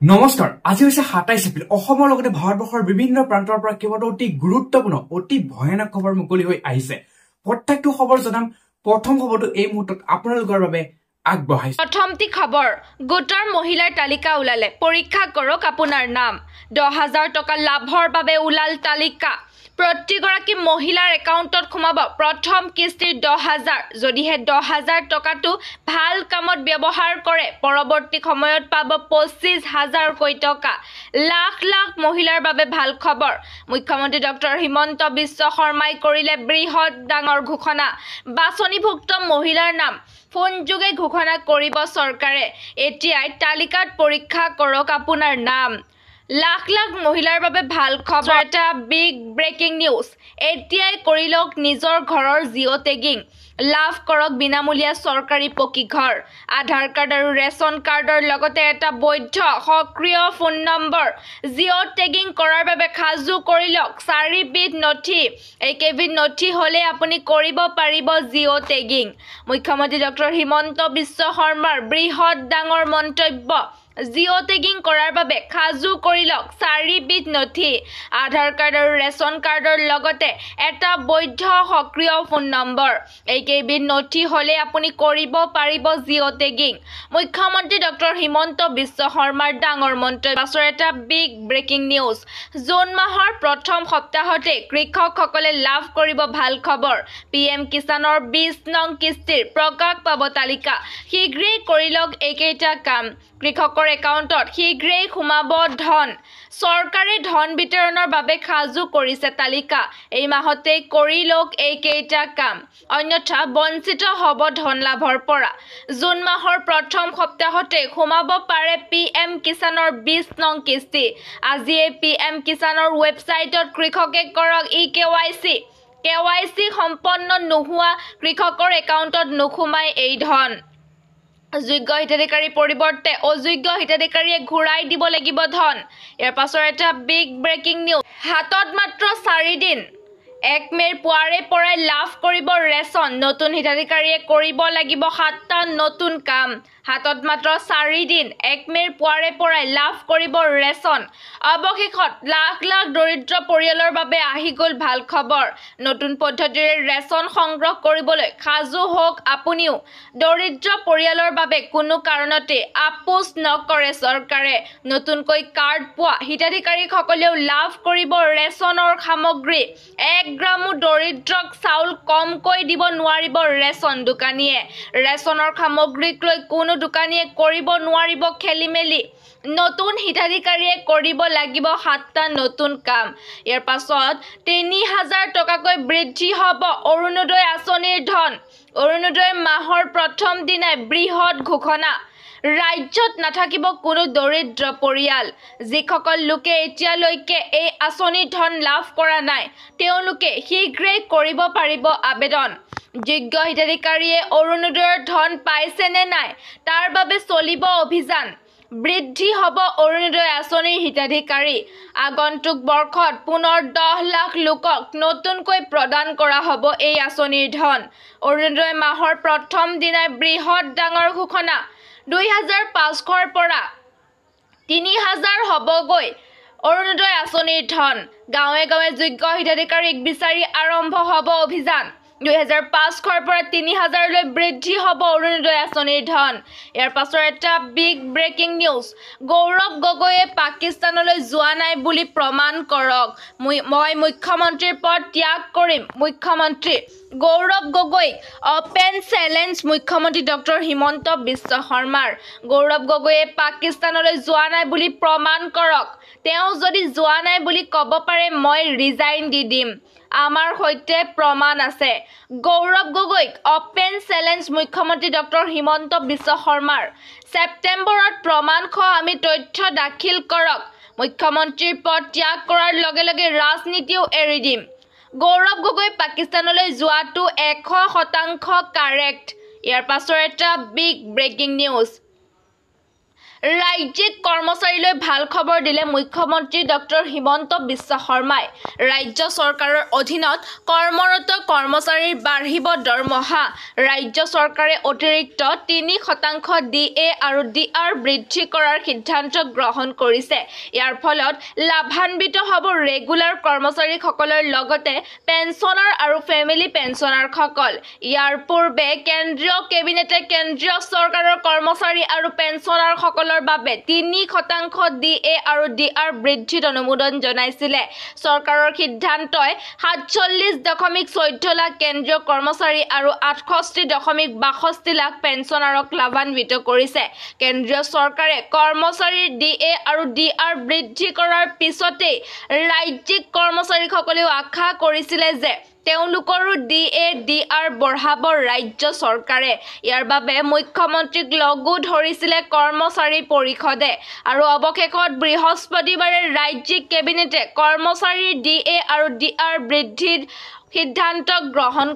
নমস্কাৰ আজি হৈছে 27 এপ্ৰিল অসমৰ লগতে ভাৰতবৰ্ষৰ বিভিন্ন প্ৰান্তৰ পৰা কেইবাটাও অতি গুৰুত্বপূৰ্ণ অতি ভয়ানক খবৰ মুকলি হৈ আহিছে প্ৰত্যেকটো খবৰ জনাম প্ৰথম খবৰটো এই মুহূৰ্তত আপোনালোকৰ বাবে আগবঢ়াইছে প্ৰথমটি খবৰ গোটৰ মহিলাৰ তালিকা ওলালে পৰীক্ষা কৰক আপোনাৰ নাম 10000 টকা লাভৰ বাবে ওলাল তালিকা প্ৰতিগৰাকী মহিলাৰ একাউণ্টত খুমাব প্ৰথম কিস্তিৰ 10000 যদিহে 10000 টকাটো ভাল কামত ব্যৱহাৰ কৰে পৰৱৰ্তী সময়ত পাব 25000 কৈ টকা লাখ লাখ মহিলাৰ বাবে ভাল খবৰ মুখ্যমন্ত্ৰী ডক্টৰ হিমন্ত বিশ্ব শৰ্মাই কৰিলে বৃহৎ ডাঙৰ ঘোষণা বাছনিভুক্ত মহিলাৰ নাম ফোন যোগে ঘোষণা কৰিব চৰকাৰে এতিয়াই তালিকাত পৰীক্ষা কৰক আপোনাৰ নাম লাখ লাখ মহিলাৰ বাবে ভাল খবৰ এটা বিগ ব্ৰেকিং নিউজ এতিয়াই কৰিলক নিজৰ ঘৰৰ জিঅ' টেগিং লাভ কৰক বিনামূলীয়া চৰকাৰী পকী ঘৰ আধাৰ কাৰ্ড আৰু ৰেচন কাৰ্ডৰ লগতে এটা বৈধ সক্ৰিয় ফোন নম্বৰ জিঅ' টেগিং কৰাৰ বাবে খাজু কৰিলক 4 বিধ নথি এইকেইবিধ নথি হ'লে আপুনি কৰিব পাৰিব জিঅ' টেগিং মুখ্যমন্ত্ৰী ডক্টৰ হিমন্ত বিশ্ব শৰ্মাৰ বৃহৎ ডাঙৰ মন্তব্য জিঅ' টেগিং কৰাৰ বাবে খাজু কৰিলক 4 বিধ নথি আধাৰ কাৰ্ড আৰু ৰেচন কাৰ্ডৰ লগতে এটা বৈধ সক্ৰিয় ফোন নম্বৰ এইকেইবিধ নথি হ'লে আপুনি কৰিব পাৰিব জিঅ' টেগিং মুখ্যমন্ত্ৰী ডক্টৰ হিমন্ত বিশ্ব শৰ্মাৰ ডাঙৰ মন্তব্য পাছৰ এটা বিগ ব্ৰেকিং নিউজ জুন মাহৰ প্ৰথম সপ্তাহতে কৃষকসকলে লাভ কৰিব ভাল খবৰ পিএম কিষাণৰ 20 নং কিস্তিৰ প্ৰকাশ পাব তালিকা শীঘ্ৰেই কৰিলক এইকেইটা কাম কৃষকৰ একাউণ্টত শীঘ্ৰেই সোমাব ধন চৰকাৰে ধন বিতৰণৰ বাবে খাজু কৰিছে তালিকা এই মাহতে কৰিলক এইকেইটা কাম অন্যথা বঞ্চিত হ'ব ধন লাভৰ পৰা জুন মাহৰ প্ৰথম সপ্তাহতে সোমাব পাৰে পিএম কিষাণৰ 20 নং কিস্তি আজিয়ে পিএম কিষাণৰ ৱেবছাইটত কৃষকে কৰক কেৱাইচি সম্পন্ন নোহোৱা কৃষকৰ একাউণ্টত নোসোমাই এই ধন যোগ্য হিতাধিকাৰীৰ পৰিৱৰ্তে অযোগ্য হিতাধিকাৰীয়ে ঘূৰাই দিব লাগিব ধন ইয়াৰ পাছৰ এটা বিগ ব্ৰেকিং নিউজ হাতত মাত্ৰ 4 দিন 1 মেৰ পুৱাৰে পৰাই লাভ কৰিব ৰেচন নতুন হিতাধিকাৰীয়ে কৰিব লাগিব 7টা নতুন কাম হাতত মাত্ৰ 4 দিন 1 মেৰ পুৱাৰে পৰাই লাভ কৰিব ৰেচন অৱশেষত লাখ লাখ দৰিদ্ৰ পৰিয়ালৰ বাবে আহি গ'ল ভাল খবৰ নতুন পদ্ধতিৰে ৰেচন সংগ্ৰহ কৰিবলৈ খাজু হওক আপুনিও দৰিদ্ৰ পৰিয়ালৰ বাবে কোনো কাৰণতে আপোচ নকৰে চৰকাৰে নতুনকৈ কাৰ্ড পোৱা হিতাধিকাৰীসকলেও লাভ কৰিব ৰেচনৰ সামগ্ৰী 1 গ্ৰামো দৰিদ্ৰক চাউল কমকৈ দিব নোৱাৰিব ৰেচন দোকানীয়ে ৰেচনৰ সামগ্ৰীক লৈ কোনো দোকানীয়ে কৰিব নোৱাৰিব খেলিমেলি নতুন হিতাধিকাৰীয়ে কৰিব লাগিব 7টা নতুন কাম ইয়াৰ পাছত 3000 টকাকৈ বৃদ্ধি হ'ব অৰুণোদয় আঁচনিৰ ধন অৰুণোদয় মাহৰ প্ৰথম দিনাই বৃহৎ ঘোষণা ৰাজ্যত নাথাকিব কোনো দৰিদ্ৰ পৰিয়াল যিসকল লোকে এতিয়ালৈকে এই আঁচনিৰ ধন লাভ কৰা নাই তেওঁলোকে শীঘ্ৰেই কৰিব পাৰিব আবেদন যোগ্য হিতাধিকাৰীয়ে অৰুণোদয়ৰ ধন পাইছে নে নাই তাৰ বাবে চলিব অভিযান বৃদ্ধি হ'ব অৰুণোদয় আঁচনিৰ হিতাধিকাৰী আগন্তুক বৰ্ষত পুনৰ 10 লাখ লোকক নতুনকৈ প্ৰদান কৰা হ'ব এই আঁচনিৰ ধন অৰুণোদয় মাহৰ প্ৰথম দিনাই বৃহৎ ডাঙৰ ঘোষণা 2500ৰ পৰা 3000 হ'বগৈ অৰুণোদয় আঁচনিৰ ধন গাঁৱে গাঁৱে যোগ্য হিতাধিকাৰীক বিচাৰি আৰম্ভ হ'ব অভিযান 2500ৰ পৰা 3000 লৈ বৃদ্ধি হ'ব অৰুণোদয় আঁচনিৰ ধন ইয়াৰ পাছৰ এটা বিগ ব্ৰেকিং নিউজ গৌৰৱ গগৈয়ে পাকিস্তানলৈ যোৱা নাই বুলি প্ৰমাণ কৰক মই মুখ্যমন্ত্ৰীৰ পদ ত্যাগ কৰিম মুখ্যমন্ত্ৰী গৌৰৱ গগৈ অপেন চেলেঞ্জ মুখ্যমন্ত্ৰী ডক্টৰ হিমন্ত বিশ্ব শৰ্মাৰ গৌৰৱ গগৈয়ে পাকিস্তানলৈ যোৱা নাই বুলি প্ৰমাণ কৰক তেওঁ যদি যোৱা নাই বুলি ক'ব পাৰে মই ৰিজাইন দি দিম আমাৰ সৈতে প্ৰমাণ আছে গৌৰৱ গগৈক অপেন চেলেঞ্জ মুখ্যমন্ত্ৰী ডক্টৰ হিমন্ত বিশ্ব শৰ্মাৰ ছেপ্টেম্বৰত প্ৰমাণসহ আমি তথ্য দাখিল কৰক মুখ্যমন্ত্ৰীৰ পদ ত্যাগ কৰাৰ লগে লগে ৰাজনীতিও এৰি দিম গৌৰৱ গগৈ পাকিস্তানলৈ যোৱাটো 100% কাৰেক্ট ইয়াৰ পাছৰ এটা বিগ ব্ৰেকিং নিউজ ৰাজ্যিক কৰ্মচাৰীলৈ ভাল খবৰ দিলে মুখ্যমন্ত্ৰী ডক্টৰ হিমন্ত বিশ্ব শৰ্মাই। ৰাজ্য চৰকাৰৰ অধীনত কৰ্মৰত কৰ্মচাৰীৰ বাঢ়িব দৰমহা। ৰাজ্য চৰকাৰে অতিৰিক্ত 3% DA আৰু DR বৃদ্ধি কৰাৰ সিদ্ধান্ত গ্ৰহণ কৰিছে। ইয়াৰ ফলত লাভান্বিত হ'ব ৰেগুলাৰ কৰ্মচাৰীসকলৰ লগতে পেঞ্চনাৰ আৰু ফেমিলি পেঞ্চনাৰসকল। ইয়াৰ পূৰ্বে কেন্দ্ৰীয় কেবিনেটে কেন্দ্ৰীয় চৰকাৰৰ কৰ্মচাৰী আৰু পেঞ্চনাৰসকলৰ বাবে 3% DA আৰু DR বৃদ্ধিত অনুমোদন জনাইছিলে। চৰকাৰৰ সিদ্ধান্তই 47.14 লাখ কেন্দ্ৰীয় কৰ্মচাৰী আৰু 68.62 লাখ পেঞ্চনাৰক লাভান্বিত কৰিছে। কেন্দ্ৰীয় চৰকাৰে কৰ্মচাৰীৰ DA আৰু DR বৃদ্ধি কৰাৰ পিছতেই ৰাজ্যিক কৰ্মচাৰীসকলেও আশা কৰিছিলে যে তেওঁলোকৰো DA DR বঢ়াব ৰাজ্য চৰকাৰে। ইয়াৰ বাবে মুখ্যমন্ত্ৰীক লগো ধৰিছিলে কৰ্মচাৰী পৰিষদে আৰু অৱশেষত বৃহস্পতিবাৰে ৰাজ্যিক কেবিনেটে কৰ্মচাৰীৰ DA আৰু DR বৃদ্ধিৰ সিদ্ধান্ত গ্ৰহণ